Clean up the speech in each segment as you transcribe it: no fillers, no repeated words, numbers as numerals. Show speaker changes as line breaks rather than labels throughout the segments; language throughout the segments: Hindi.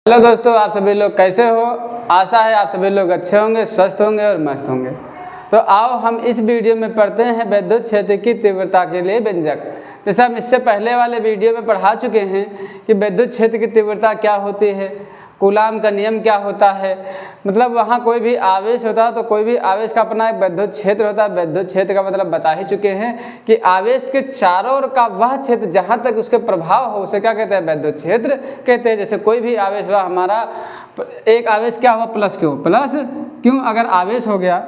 हेलो दोस्तों, आप सभी लोग कैसे हो। आशा है आप सभी लोग अच्छे होंगे, स्वस्थ होंगे और मस्त होंगे। तो आओ हम इस वीडियो में पढ़ते हैं विद्युत क्षेत्र की तीव्रता के लिए व्यंजक। जैसे हम इससे पहले वाले वीडियो में पढ़ा चुके हैं कि विद्युत क्षेत्र की तीव्रता क्या होती है, कूलाम का नियम क्या होता है। मतलब वहाँ कोई भी आवेश होता है तो कोई भी आवेश का अपना एक विद्युत क्षेत्र होता है। विद्युत क्षेत्र का मतलब बता ही चुके हैं कि आवेश के चारों ओर का वह क्षेत्र जहाँ तक उसके प्रभाव हो उसे क्या कहते हैं, विद्युत क्षेत्र कहते हैं। जैसे कोई भी आवेश हुआ, हमारा एक आवेश क्या हुआ, प्लस क्यू अगर आवेश हो गया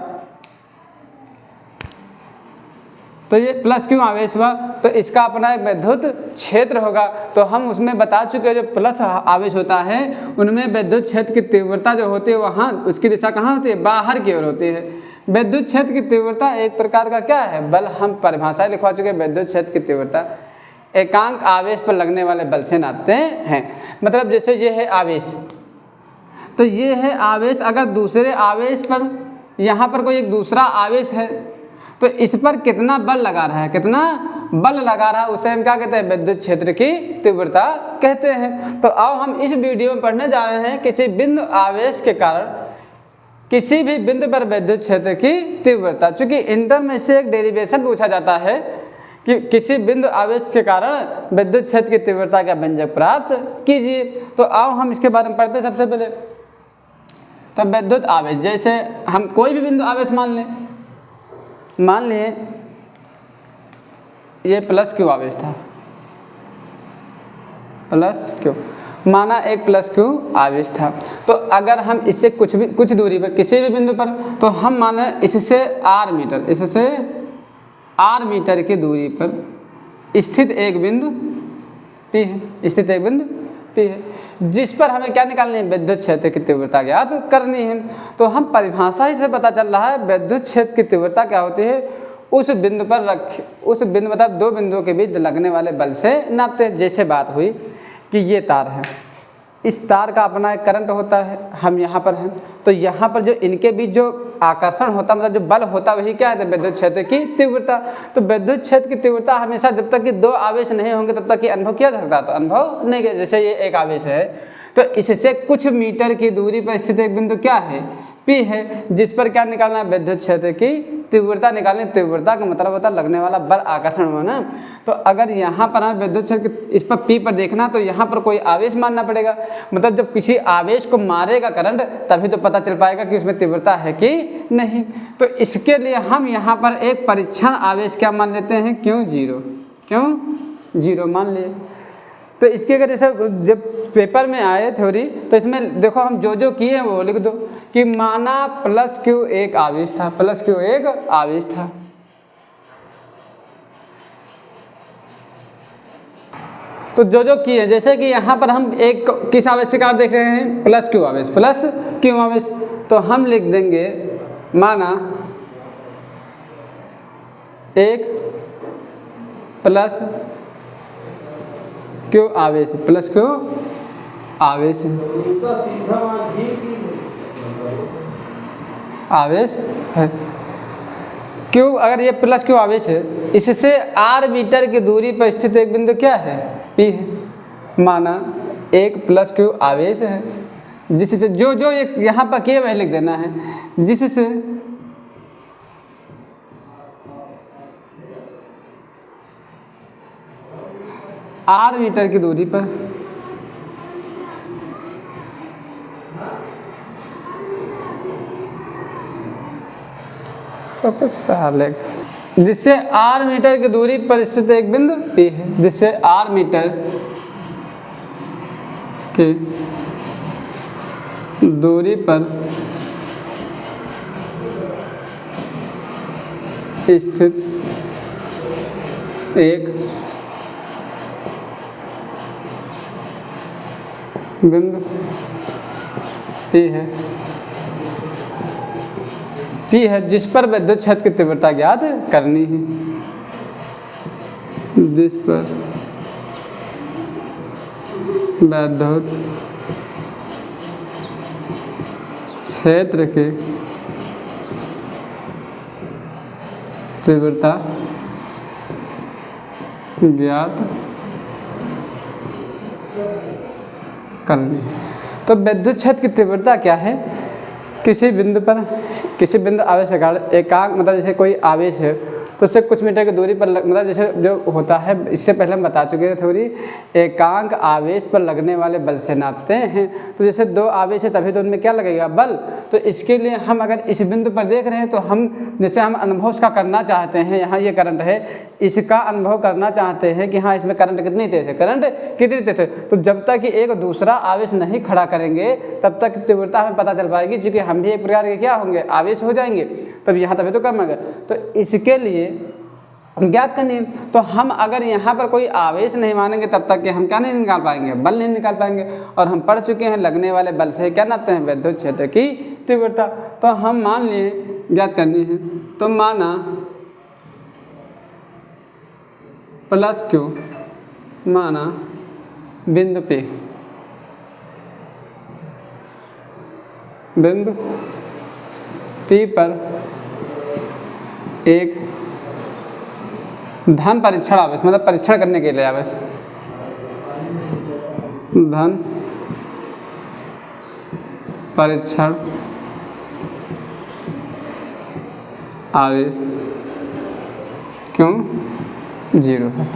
तो ये प्लस क्यों आवेश हुआ, तो इसका अपना एक विद्युत क्षेत्र होगा। तो हम उसमें बता चुके हैं जो प्लस आवेश होता है उनमें विद्युत क्षेत्र की तीव्रता जो होती है वहाँ उसकी दिशा कहाँ होती है, बाहर की ओर होती है। विद्युत क्षेत्र की तीव्रता एक प्रकार का क्या है, बल। हम परिभाषाएं लिखवा चुके हैं। विद्युत क्षेत्र की तीव्रता एकांक आवेश पर लगने वाले बल से नापते हैं। मतलब जैसे ये है आवेश, तो ये है आवेश। अगर दूसरे आवेश पर यहाँ पर कोई एक दूसरा आवेश है तो इस पर कितना बल लगा रहा है, कितना बल लगा रहा है, उसे हम क्या कहते हैं, विद्युत क्षेत्र की तीव्रता कहते हैं। तो आओ हम इस वीडियो में पढ़ने जा रहे हैं किसी बिंदु आवेश के कारण किसी भी बिंदु पर विद्युत क्षेत्र की तीव्रता। चूंकि इंटर में से एक डेरिवेशन पूछा जाता है कि किसी बिंदु आवेश के कारण विद्युत क्षेत्र की तीव्रता का व्यंजक प्राप्त कीजिए। तो आओ हम इसके बारे में पढ़ते हैं। सबसे पहले तो विद्युत आवेश, जैसे हम कोई भी बिंदु आवेश मान लिए ये प्लस क्यू आवेश था, प्लस क्यू माना एक प्लस क्यू आवेश था। तो अगर हम इससे कुछ दूरी पर किसी भी बिंदु पर, तो हम माने इससे आर मीटर की दूरी पर स्थित एक बिंदु पी है, जिस पर हमें क्या निकालनी है, विद्युत क्षेत्र की तीव्रता ज्ञात करनी है। तो हम परिभाषा ही से पता चल रहा है विद्युत क्षेत्र की तीव्रता क्या होती है, उस बिंदु मतलब दो बिंदुओं के बीच लगने वाले बल से नापते हैं। जैसे बात हुई कि ये तार है, इस तार का अपना एक करंट होता है, हम यहाँ पर हैं, तो यहाँ पर जो इनके बीच जो आकर्षण होता मतलब जो बल होता वही क्या है, विद्युत क्षेत्र की तीव्रता। तो विद्युत क्षेत्र की तीव्रता हमेशा जब तक कि दो आवेश नहीं होंगे तब तक कि अनुभव किया जा सकता, तो अनुभव नहीं किया। जैसे ये एक आवेश है तो इससे कुछ मीटर की दूरी पर स्थित एक बिंदु क्या है, पी है, जिस पर क्या निकालना है, विद्युत क्षेत्र की तीव्रता निकालनी। तीव्रता का मतलब होता है लगने वाला बल, आकर्षण होना। तो अगर यहाँ पर हमें विद्युत क्षेत्र इस पर पी पर देखना तो यहाँ पर कोई आवेश मानना पड़ेगा। मतलब जब किसी आवेश को मारेगा करंट तभी तो पता चल पाएगा कि उसमें तीव्रता है कि नहीं। तो इसके लिए हम यहाँ पर एक परीक्षण आवेश क्या मान लेते हैं, क्यों जीरो मान लिए। तो इसके अगर जैसे जब पेपर में आए थ्योरी तो इसमें देखो हम जो किए हैं वो लिख दो कि माना प्लस क्यू एक आवेश था, तो जो किए, जैसे कि यहाँ पर हम एक किस आवेश के कारण देख रहे हैं, प्लस क्यू आवेश, तो हम लिख देंगे माना एक प्लस क्यू आवेश है। क्यू अगर ये प्लस क्यू आवेश है, इससे आर मीटर की दूरी पर स्थित एक बिंदु क्या है, पी है। माना एक प्लस क्यू आवेश है जिससे जो एक यहाँ पर किए वह लिख देना है, जिससे आर मीटर की दूरी पर जिससे आर मीटर की दूरी पर स्थित एक बिंदु पी है, जिससे आर मीटर की दूरी पर स्थित एक बिंदु पी है जिस पर विद्युत क्षेत्र की तीव्रता ज्ञात करनी है, जिस पर विद्युत क्षेत्र की तीव्रता ज्ञात करनी है। तो विद्युत क्षेत्र की तीव्रता क्या है, किसी बिंदु आवेश के कारण एकांक, मतलब जैसे कोई आवेश है तो उससे कुछ मीटर की दूरी पर मतलब जैसे जो होता है, इससे पहले हम बता चुके थे थोड़ी, एकांक आवेश पर लगने वाले बल से नापते हैं। तो जैसे दो आवेश है तभी तो उनमें क्या लगेगा, बल। तो इसके लिए हम अगर इस बिंदु पर देख रहे हैं तो हम जैसे हम अनुभव उसका करना चाहते हैं, यहाँ ये करंट है, इसका अनुभव करना चाहते हैं कि हाँ इसमें करंट कितनी तेज है, करंट कितनी तेज है। तो जब तक कि एक दूसरा आवेश नहीं खड़ा करेंगे तब तक तीव्रता हमें पता चल पाएगी, क्योंकि हम भी एक प्रकार के क्या होंगे, आवेश हो जाएंगे। तब यहाँ तभी तो कम है। तो इसके लिए ज्ञात करनी है। तो हम अगर यहाँ पर कोई आवेश नहीं मानेंगे तब तक कि हम क्या नहीं निकाल पाएंगे, बल नहीं निकाल पाएंगे। और हम पढ़ चुके हैं लगने वाले बल से क्या नापते हैं, विद्युत क्षेत्र की तीव्रता। तो हम मान लिए ज्ञात करनी है, तो माना प्लस क्यू, माना बिंदु P, बिंदु P पर एक धन परीक्षण आवेश, मतलब परीक्षण करने के लिए आवेश, धन परीक्षण आवेश क्यों 0 है।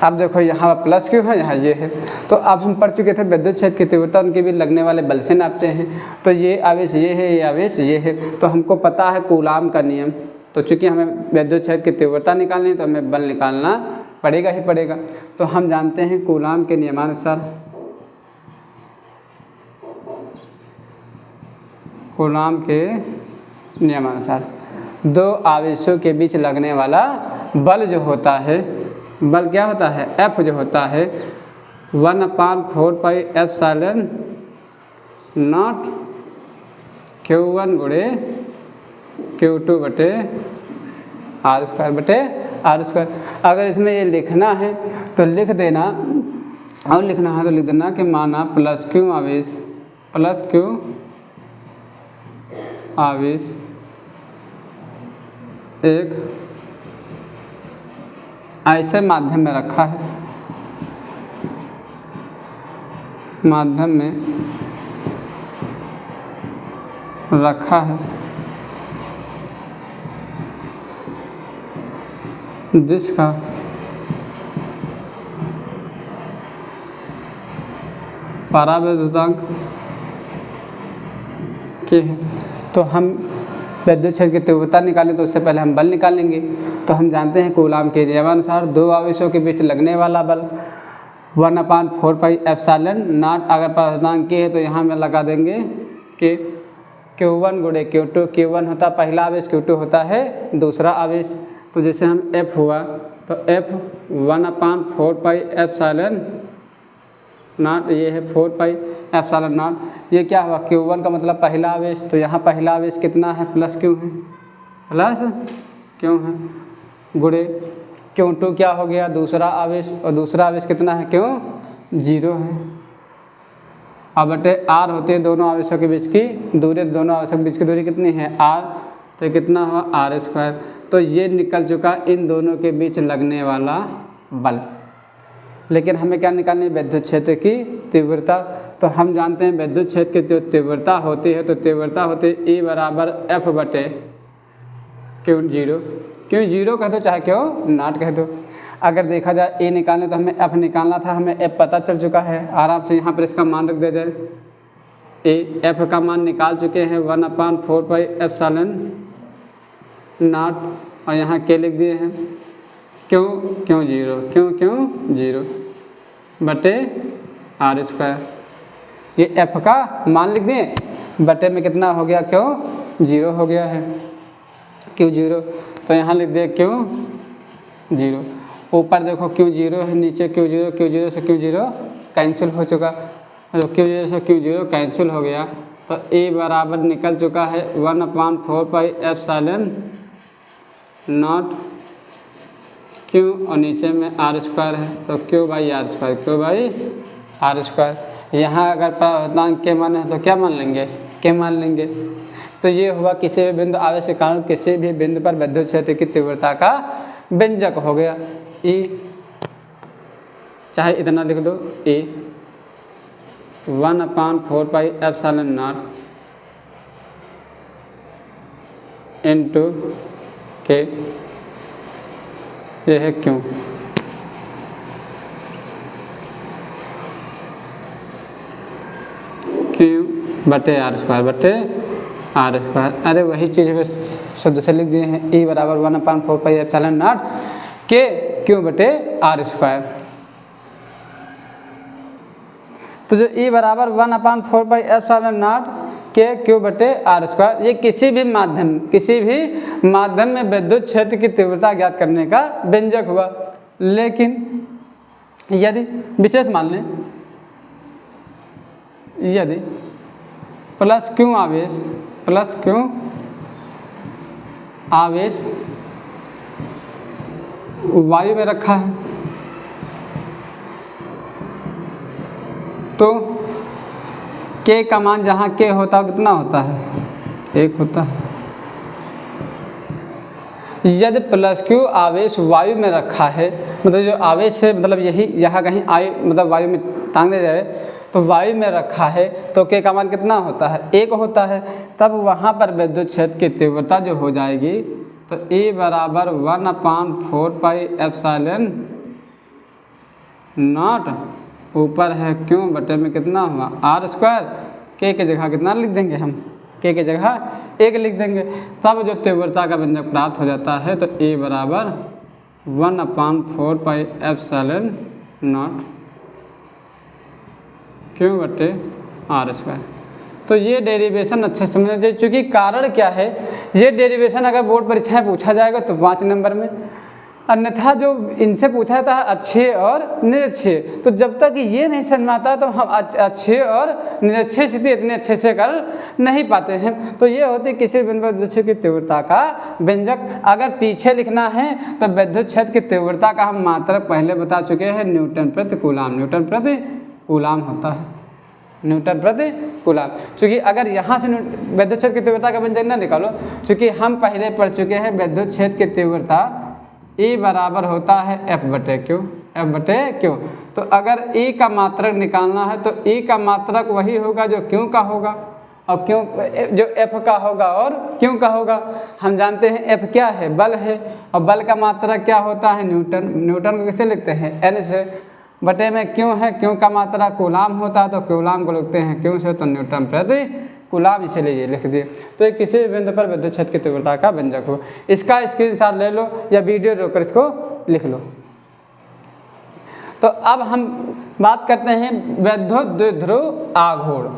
अब देखो यहाँ प्लस क्यों है, यहाँ ये है। तो अब हम पढ़ चुके थे विद्युत क्षेत्र की तीव्रता उनके भी लगने वाले बल से नापते हैं। तो ये आवेश ये है, ये आवेश ये है। तो हमको पता है कूलाम का नियम। तो चूँकि हमें विद्युत क्षेत्र की तीव्रता निकालनी है तो हमें बल निकालना पड़ेगा ही पड़ेगा। तो हम जानते हैं कूलाम के नियमानुसार, कूलाम के नियमानुसार दो आवेशों के बीच लगने वाला बल जो होता है, बल क्या होता है, F जो होता है 1/4 पाई एप्सिलॉन नॉट Q1 गुणे Q2 बटे R स्क्वायर बटे R स्क्वायर। अगर इसमें ये लिखना है तो लिख देना, और लिखना है तो लिख देना कि माना प्लस क्यू आवेश एक ऐसे माध्यम में रखा है, माध्यम में रखा है जिसका परावैद्युतांक के है। तो हम विद्युत क्षेत्र की तीव्रता निकालें तो उससे पहले हम बल निकालेंगे। तो हम जानते हैं कूलाम के नियमानुसार दो आवेशों के बीच लगने वाला बल 1/4 पाई एप्सिलॉन नॉट, अगर परावैद्युतांक के है तो यहाँ में लगा देंगे कि Q1 गुणे Q2, Q1 होता पहला आवेश, Q2 होता है दूसरा आवेश। तो जैसे हम F हुआ तो F 1/4 पाई एप्सिलॉन नॉट, ये है 4 पाई एप्सिलॉन नॉट। ये क्या हुआ, Q1 का मतलब पहला आवेश। तो यहाँ पहला आवेश कितना है, प्लस क्यों है, प्लस क्यों है, गुणे Q2 क्या हो गया, दूसरा आवेश, और दूसरा आवेश कितना है, क्यों 0 है। अब बटे R होते हैं दोनों आवेशों के बीच की दूरी, दोनों आवेशों के बीच की दूरी कितनी है R, तो कितना हुआ R स्क्वायर। तो ये निकल चुका इन दोनों के बीच लगने वाला बल। लेकिन हमें क्या निकालनी है, विद्युत क्षेत्र की तीव्रता। तो हम जानते हैं विद्युत क्षेत्र की जो तीव्रता होती है, तो तीव्रता होती है E बराबर F बटे Q0, क्यों 0 कह दो चाहे क्यों नॉट कह दो। अगर देखा जाए ए निकालने तो हमें F निकालना था, हमें F पता चल चुका है, आराम से यहाँ पर इसका मान रख दे जाए। ए F का मान निकाल चुके हैं 1/4 पाई एप्सिलॉन नॉट, और यहाँ के लिख दिए हैं, क्यों 0, क्यों 0 बटे R स्क्वायर। ये F का मान लिख दिए, बटे में कितना हो गया, क्यों 0 हो गया है, क्यों 0। तो यहाँ लिख दिए क्यों 0। ऊपर देखो क्यों 0 है, नीचे क्यों 0 से क्यों 0 कैंसिल हो चुका। तो क्यों 0 से क्यों 0 कैंसिल हो गया। तो ए बराबर निकल चुका है 1/4 पाई एप्सिलॉन नॉट क्यों, और नीचे में R स्क्वायर है, तो क्यों बाई R स्क्वायर, क्यों बाई R स्क्वायर। यहाँ अगर परावैद्युतांक के मान है तो क्या मान लेंगे, के मान लेंगे। तो ये हुआ किसी भी बिंदु आवेश के कारण किसी भी बिंदु पर विद्युत क्षेत्र की तीव्रता का व्यंजक हो गया E, चाहे इतना लिख दो E 1/4πε0 इंटू के, ये है क्यों। क्यू बटे आर स्क्वायर बटे आर स्क्वायर। अरे वही चीज़ बस शुद्ध से लिख दिए हैं, E बराबर 1/4πε0 के क्यू बटे आर स्क्वायर। तो जो E बराबर 1/4πε0 के क्यू बटे आर स्क्वायर, ये किसी भी माध्यम में विद्युत क्षेत्र की तीव्रता ज्ञात करने का व्यंजक हुआ। लेकिन यदि विशेष मान लें, यदि प्लस क्यू आवेश वायु में रखा है तो के का मान जहाँ के होता है कितना होता है, 1 होता है। यदि प्लस क्यू आवेश वायु में रखा है, मतलब जो आवेश है मतलब यही यहाँ कहीं मतलब वायु में टांग दे जाए तो वायु में रखा है तो के का मान कितना होता है, 1 होता है। तब वहाँ पर विद्युत क्षेत्र की तीव्रता जो हो जाएगी तो E बराबर 1/4πε0 ऊपर है क्यों बटे में कितना हुआ आर स्क्वायर, के जगह कितना लिख देंगे हम, के जगह 1 लिख देंगे। तब जो तीव्रता का व्यंजक प्राप्त हो जाता है तो E बराबर 1/4πε0 क्यों बटे आर स्क्वायर। तो ये डेरिवेशन अच्छे से समझना चाहिए, क्योंकि कारण क्या है, ये डेरिवेशन अगर बोर्ड परीक्षा में पूछा जाएगा तो 5 नंबर में, अन्यथा जो इनसे पूछा जाता है अच्छे और निरक्षीय, तो जब तक ये नहीं समझ में आता तो हम अच्छे और निरक्षीय स्थिति इतने अच्छे से कर नहीं पाते हैं। तो ये होती है किसी विद्युत क्षेत्र की तीव्रता का व्यंजक। अगर पीछे लिखना है तो विद्युत क्षेत्र की तीव्रता का हम मात्रक पहले बता चुके हैं, न्यूटन प्रति कूलाम होता है, न्यूटन प्रति कूलाम। क्योंकि अगर यहाँ से विद्युत क्षेत्र की तीव्रता का व्यंजक ना निकालो, क्योंकि हम पहले पढ़ चुके हैं विद्युत क्षेत्र की तीव्रता E बराबर होता है F बटे क्यू। तो अगर E का मात्रक निकालना है तो E का मात्रक वही होगा जो क्यू का होगा, और क्यू जो F का होगा और क्यू का होगा। हम जानते हैं F क्या है, बल है, और बल का मात्रक क्या होता है, न्यूटन को किसे लिखते हैं, N से, बटे में क्यों है, क्यों का मात्रा कूलाम होता है तो कूलाम को लिखते हैं क्यों से, तो न्यूटन प्रति कूलाम इसीलिए ये लिख दिए। तो ये किसी भी बिंदु पर विद्युत क्षेत्र की तीव्रता का व्यंजक हो। इसका स्क्रीनशॉट ले लो या वीडियो रोककर इसको लिख लो। तो अब हम बात करते हैं वैद्युत द्विध्रुव आघूर्ण।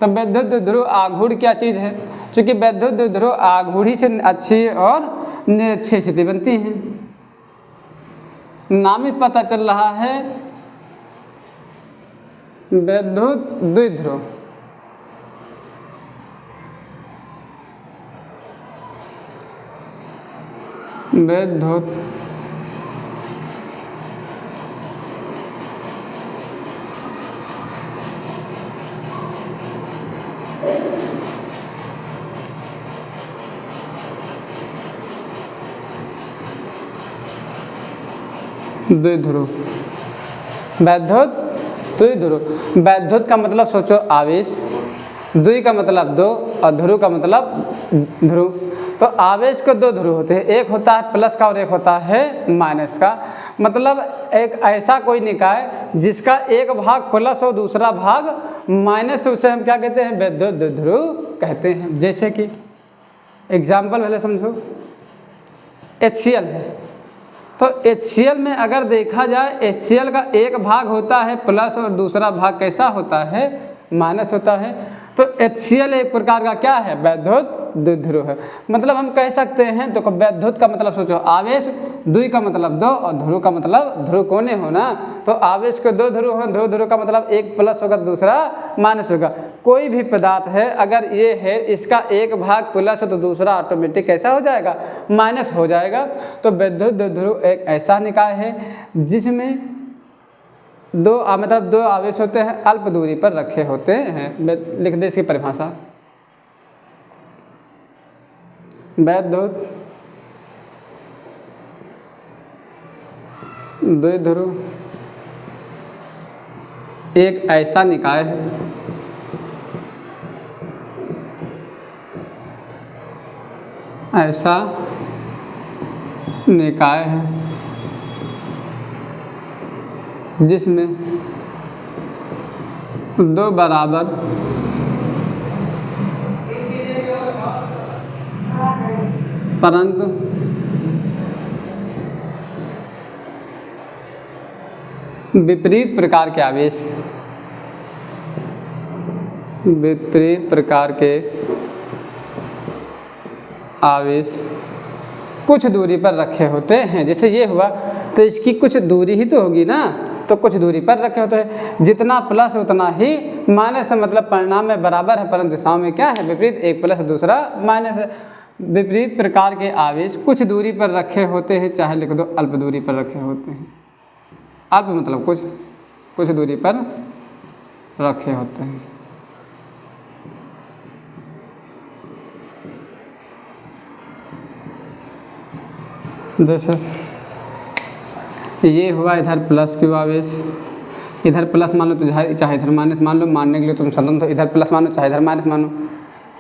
तो वैद्युत द्विध्रुव आघूर्ण क्या चीज़ है, क्योंकि वैद्युत द्विध्रुव आघूर्ण से अच्छी और निरक्षीय स्थिति बनती है। नाम ही पता चल रहा है वैद्युत द्विध्रुव। वैद्युत का मतलब सोचो आवेश, द्वि का मतलब 2 और ध्रुव का मतलब ध्रुव। तो आवेश के 2 ध्रुव होते हैं, एक होता है प्लस का और एक होता है माइनस का। मतलब एक ऐसा कोई निकाय जिसका एक भाग प्लस और दूसरा भाग माइनस, उसे हम क्या कहते हैं, वैद्युत द्विध्रुव कहते हैं। जैसे कि एग्जाम्पल पहले समझो, HCl है, तो HCl में अगर देखा जाए HCl का एक भाग होता है प्लस और दूसरा भाग कैसा होता है, माइनस होता है। तो HCl एक प्रकार का क्या है, वैद्युत द्विध्रुव है। मतलब हम कह सकते हैं, तो वैद्युत का मतलब सोचो आवेश, द्वि का मतलब 2 और ध्रुव का मतलब ध्रुव कोने होना। तो आवेश के 2 ध्रुव हैं, 2 ध्रुव का मतलब एक प्लस होगा दूसरा माइनस होगा। कोई भी पदार्थ है अगर ये है, इसका एक भाग प्लस है तो दूसरा ऑटोमेटिक कैसा हो जाएगा, माइनस हो जाएगा। तो वैद्युत द्विध्रुव एक ऐसा निकाय है जिसमें 2 आवेश होते हैं, अल्प दूरी पर रखे होते हैं। लिख दे इसकी परिभाषा, वैद्युत द्विध्रुव एक ऐसा निकाय है जिसमें दो बराबर परंतु विपरीत प्रकार के आवेश कुछ दूरी पर रखे होते हैं। जैसे ये हुआ तो इसकी कुछ दूरी ही तो होगी ना, तो कुछ दूरी पर रखे होते हैं। जितना प्लस उतना ही माइनस है, मतलब परिणाम में बराबर है परंतु दिशाओं में क्या है विपरीत, एक प्लस दूसरा माइनस है। विपरीत प्रकार के आवेश कुछ दूरी पर रखे होते हैं, चाहे लिख दो अल्प दूरी पर रखे होते हैं। अल्प मतलब कुछ दूरी पर रखे होते हैं। जैसे ये हुआ इधर प्लस क्यू आवेश, इधर प्लस मान लो तो चाहे इधर माइनस मान लो, मानने के लिए तुम स्वतंत्र हो। इधर प्लस मानो चाहे इधर माइनस मानो।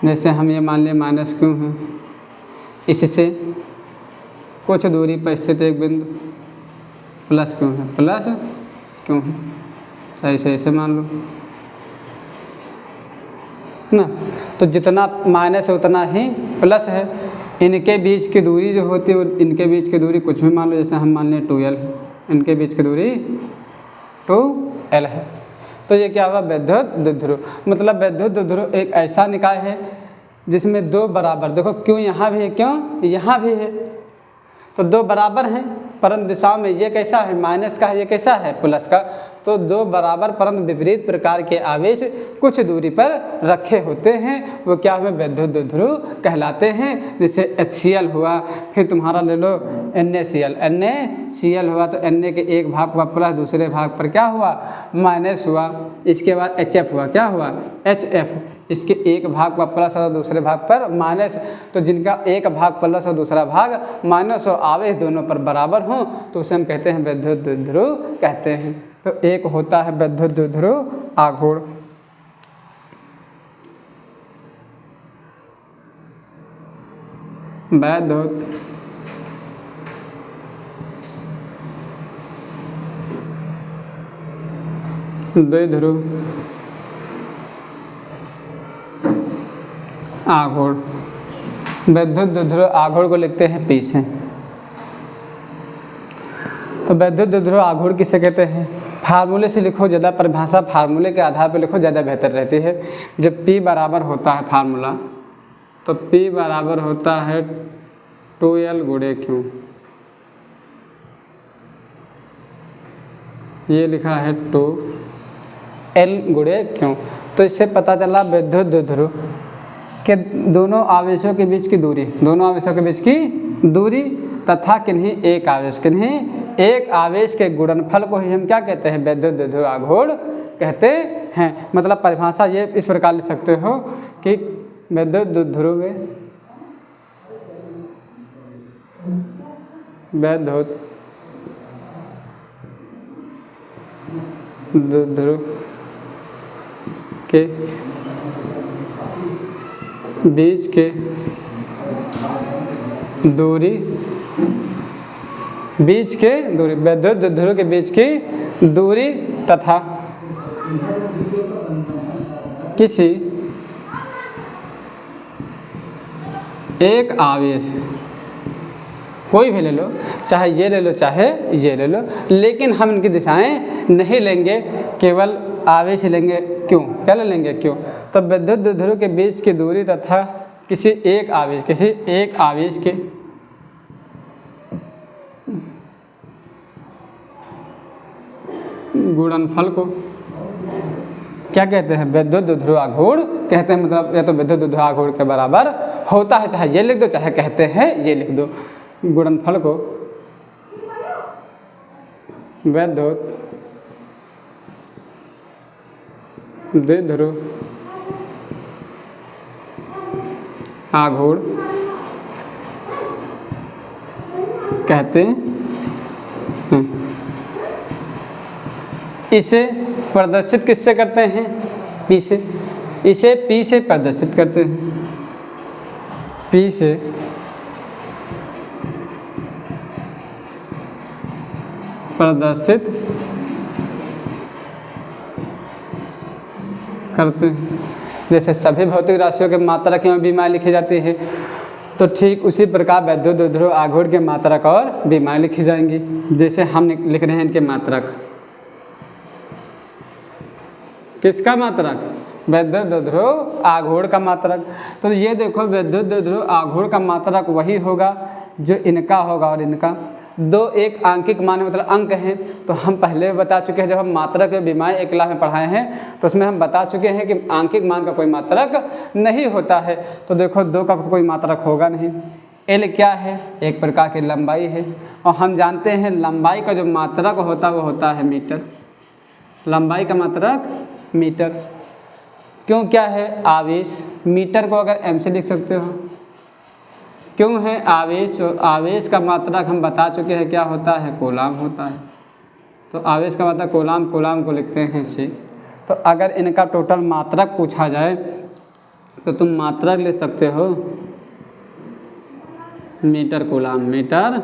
जैसे हम ये मान लिया माइनस क्यू है, इससे कुछ दूरी पर स्थित एक बिंदु प्लस क्यू है, प्लस क्यों है, चाहे ऐसे मान लो ना। तो जितना माइनस है उतना ही प्लस है। इनके बीच की दूरी जो होती है, इनके बीच की दूरी कुछ भी मान लो, जैसे हम मान लें 2l, इनके बीच की दूरी 2l है। तो ये क्या हुआ वैद्युत द्विध्रुव। मतलब वैद्युत द्विध्रुव एक ऐसा निकाय है जिसमें दो बराबर, देखो क्यों यहाँ भी है, क्यों यहाँ भी है, तो दो बराबर हैं परंतु दिशाओं में ये कैसा है माइनस का है, ये कैसा है प्लस का। तो दो बराबर परंतु विपरीत प्रकार के आवेश कुछ दूरी पर रखे होते हैं, वो क्या हुए वैद्युत द्विध्रुव कहलाते हैं। जैसे HCl हुआ, फिर तुम्हारा ले लो NaCl हुआ, तो Na के एक भाग पर प्लस दूसरे भाग पर क्या हुआ माइनस हुआ। इसके बाद HF हुआ, क्या हुआ HF, इसके एक भाग पर प्लस और दूसरे भाग पर माइनस। तो जिनका एक भाग प्लस और दूसरा भाग माइनस और आवेश दोनों पर बराबर हों तो उसे हम कहते हैं वैद्युत द्विध्रुव कहते हैं। तो एक होता है वैद्युत द्विध्रुव आघूर्ण। वैद्युत द्विध्रुव आघूर्ण। वैद्युत द्विध्रुव आघूर्ण को लिखते हैं पीछे। तो वैद्युत द्विध्रुव आघूर्ण किसे कहते हैं, फार्मूले से लिखो, ज़्यादा परिभाषा फार्मूले के आधार पर लिखो, ज़्यादा बेहतर रहती है। जब P बराबर होता है फार्मूला, तो P बराबर होता है 2l गुणे Q। ये लिखा है 2l गुणे Q। तो इससे पता चला वैद्युत द्विध्रुव के दोनों आवेशों के बीच की दूरी, तथा किन्हीं एक आवेश के गुणनफल को ही हम क्या कहते हैं वैद्युत द्विध्रुव आघूर्ण कहते हैं। मतलब परिभाषा ये इस प्रकार लिख सकते हो कि वैद्युत द्विध्रुव के बीच के दूरी वैद्युत द्विध्रुव के बीच की दूरी तथा किसी एक आवेश, कोई भी ले लो, चाहे ये ले लो चाहे ये ले लो, लेकिन हम इनकी दिशाएं नहीं लेंगे, केवल आवेश लेंगे। क्यों, क्या ले लेंगे क्यों। तो वैद्युत द्विध्रुव के बीच की दूरी तथा किसी एक आवेश के गुणनफल को क्या कहते हैं वैद्युत द्विध्रुव आघूर्ण कहते हैं। मतलब या तो वैद्युत द्विध्रुव आघूर्ण के बराबर होता है, चाहे ये लिख दो चाहे कहते हैं ये लिख दो। गुणनफल को वैद्युत द्विध्रुव आघूर्ण कहते हैं। इसे प्रदर्शित किससे करते हैं? पी से। इसे पी से प्रदर्शित करते हैं, पी से प्रदर्शित करते हैं। जैसे सभी भौतिक राशियों के मात्रक एवं बीमाएँ लिखी जाती है, तो ठीक उसी प्रकार वैद्युत द्विध्रुव आघूर्ण के मात्रक और बीमाएँ लिखी जाएंगी। जैसे हम लिख रहे हैं इनके मात्रक, किसका मात्रक? वैद्युत द्विध्रुव आघूर्ण का मात्रक। तो ये देखो वैद्युत द्विध्रुव आघूर्ण का मात्रक वही होगा जो इनका होगा और इनका। दो एक आंकिक मान मतलब अंक हैं, तो हम पहले बता चुके हैं जब हम मात्रक और बीमाएँ एक क्लास में पढ़ाए हैं तो उसमें हम बता चुके हैं कि आंकिक मान का कोई मात्रक नहीं होता है। तो देखो दो का कोई मात्रक होगा नहीं। एल क्या है? एक प्रकार की लंबाई है, और हम जानते हैं लंबाई का जो मात्रक होता है वो होता है मीटर। लंबाई का मात्रक मीटर। क्यों क्या है? आवेश। मीटर को अगर एम से लिख सकते हो। क्यों है? आवेश। और आवेश का मात्रक हम बता चुके हैं क्या होता है? कूलाम होता है। तो आवेश का मात्रक कूलाम, कूलाम को लिखते हैं सी। तो अगर इनका टोटल मात्रक पूछा जाए तो तुम मात्रक ले सकते हो मीटर कूलाम। मीटर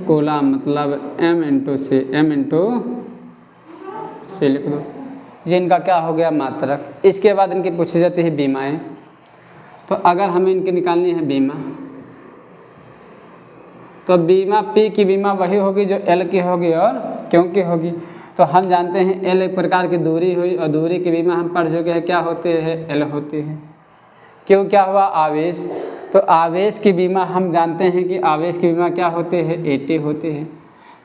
कूलाम मतलब एम इंटू सी, एम इंटू सी लिख दो। ये इनका क्या हो गया? मात्रक। इसके बाद इनकी पूछी जाती है बीमाएँ। तो अगर हमें इनकी निकालनी है बीमा, तो बीमा पी की बीमा वही होगी जो एल की होगी और क्यों की होगी। तो हम जानते हैं एल एक प्रकार की दूरी हुई, और दूरी की बीमा हम पढ़ चुके हैं क्या होती है? एल होती है। क्यों क्या हुआ? आवेश। तो आवेश की बीमा हम जानते हैं कि आवेश की बीमा क्या होती है? एटी होती है।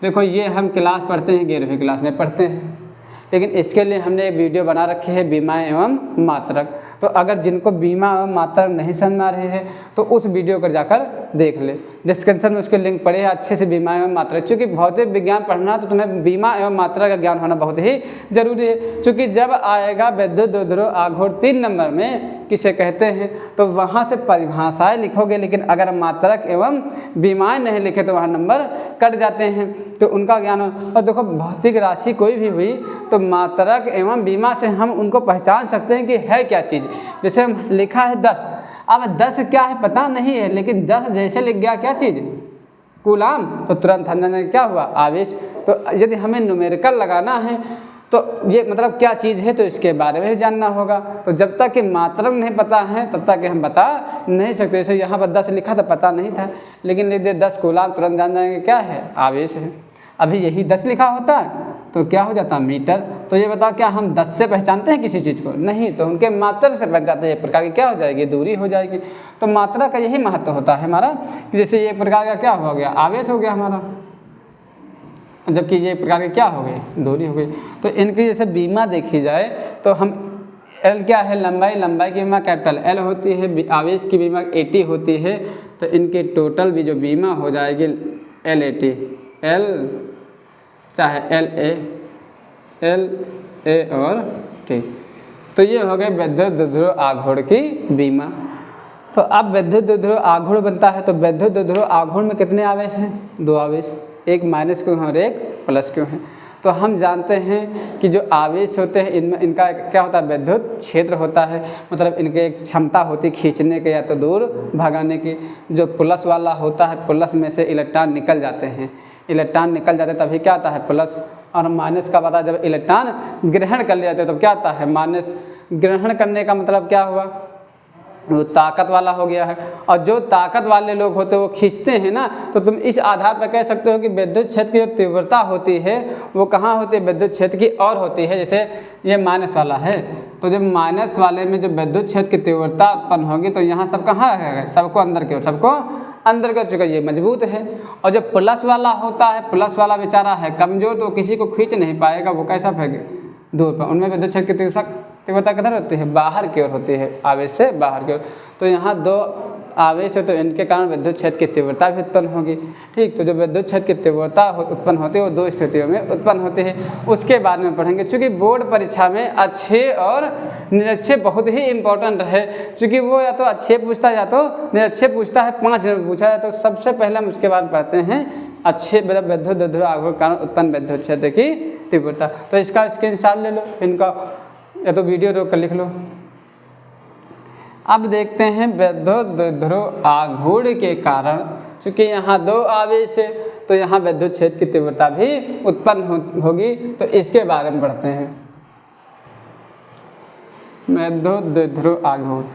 देखो ये हम क्लास पढ़ते हैं, 11वीं क्लास में पढ़ते हैं, लेकिन इसके लिए हमने एक वीडियो बना रखी है बीमा एवं मात्रक। तो अगर जिनको बीमा एवं मात्रक नहीं समझ में आ रही है तो उस वीडियो को जाकर देख ले, डिस्क्रिप्शन में उसके लिंक पड़े हैं अच्छे से बीमा एवं मात्रक। क्योंकि भौतिक विज्ञान पढ़ना तो तुम्हें बीमा एवं मात्रा का ज्ञान होना बहुत ही जरूरी है। क्योंकि जब आएगा वैद्युत द्विध्रुव आघूर्ण 3 नंबर में किसे कहते हैं, तो वहाँ से परिभाषाएँ लिखोगे, लेकिन अगर मात्रक एवं बीमाएँ नहीं लिखे तो वहाँ नंबर कट जाते हैं, तो उनका ज्ञान हो। और देखो भौतिक राशि कोई भी हुई तो मात्रक एवं बीमा से हम उनको पहचान सकते हैं कि है क्या चीज़। जैसे हम लिखा है 10, अब 10 क्या है पता नहीं है, लेकिन 10 जैसे लिख गया क्या चीज़? कूलाम, तो तुरंत हमने क्या हुआ? आवेश। तो यदि हमें न्यूमेरिकल लगाना है तो ये मतलब क्या चीज़ है, तो इसके बारे में भी जानना होगा। तो जब तक कि मात्रक नहीं पता है तब तक कि हम बता नहीं सकते। जैसे यहाँ पर 10 लिखा था, पता नहीं था, लेकिन यदि 10 कूलाम तुरंत जान जाएंगे क्या है? आवेश है। अभी यही 10 लिखा होता तो क्या हो जाता? मीटर। तो ये बताओ क्या हम 10 से पहचानते हैं किसी चीज़ को? नहीं, तो उनके मात्रा से पहचानते हैं। एक प्रकार की क्या हो जाएगी? दूरी हो जाएगी। तो मात्रा का यही महत्व होता है हमारा, कि जैसे ये एक प्रकार का क्या हो गया? आवेश हो गया हमारा, जबकि ये एक प्रकार की क्या हो गई? दूरी हो गई। तो इनकी जैसे बीमा देखी जाए तो हम एल क्या है? लंबाई। लंबाई की बीमा कैपिटल एल होती है, आवेश की बीमा 80 होती है। तो इनकी टोटल भी जो बीमा हो जाएगी एल 80, एल चाहे एल ए और टी। तो ये हो गए वैद्युत द्विध्रुव आघूर्ण की बीमा। तो अब वैद्युत द्विध्रुव आघूर्ण बनता है, तो वैद्युत द्विध्रुव आघूर्ण में कितने आवेश हैं? 2 आवेश, एक माइनस क्यों है और एक प्लस क्यों है। तो हम जानते हैं कि जो आवेश होते हैं इनमें इनका क्या होता है? विद्युत क्षेत्र होता है, मतलब इनके एक क्षमता होती है खींचने के या तो दूर भगाने की। जो प्लस वाला होता है, प्लस में से इलेक्ट्रॉन निकल जाते हैं, इलेक्ट्रॉन निकल जाते हैं तभी क्या आता है? प्लस। और माइनस का पता, जब इलेक्ट्रॉन ग्रहण कर लिया जाते हैं तो क्या आता है? माइनस। ग्रहण करने का मतलब क्या हुआ? वो ताकत वाला हो गया है। और जो ताकत वाले लोग होते हैं वो खींचते हैं ना, तो तुम इस आधार पर कह सकते हो कि विद्युत क्षेत्र की जो तीव्रता होती है वो कहाँ होती है? विद्युत क्षेत्र की और होती है। जैसे ये माइनस वाला है, तो जब माइनस वाले में जो विद्युत क्षेत्र की तीव्रता उत्पन्न होगी तो यहाँ सब कहाँ रहेगा? सबको अंदर की ओर, सबको अंदर कर चुका, ये मजबूत है। और जो प्लस वाला होता है, प्लस वाला बेचारा है कमजोर, तो किसी को खींच नहीं पाएगा, वो कैसा फेंके? दूर पर। उनमें विद्युत क्षेत्र की तीव्रता किधर होती है? बाहर की ओर होती है, आवेश से बाहर की ओर। तो यहाँ 2 आवेश है तो इनके कारण विद्युत क्षेत्र की तीव्रता भी उत्पन्न होगी। ठीक, तो जो विद्युत क्षेत्र की तीव्रता उत्पन्न होती है वो 2 स्थितियों में उत्पन्न होती है, उसके बाद में पढ़ेंगे। चूँकि बोर्ड परीक्षा में अच्छे और निरक्षे बहुत ही इंपॉर्टेंट है, क्योंकि वो या तो अच्छे पूछता है या तो निरक्षे पूछता है। 5 दिन पूछा है, तो सबसे पहले हम उसके बाद पढ़ते हैं अच्छे, मतलब विद्युत द्विध्रुव आघूर्ण कारण उत्पन्न विद्युत क्षेत्र की तीव्रता। तो इसका स्क्रीनशॉट ले लो, इनका या तो वीडियो रोक कर लिख लो। अब देखते हैं विद्युत द्विध्रुव आघूर्ण के कारण, चूँकि यहाँ 2 आवेश है तो यहाँ विद्युत क्षेत्र की तीव्रता भी उत्पन्न होगी, तो इसके बारे में पढ़ते हैं। विद्युत द्विध्रुव आघूर्ण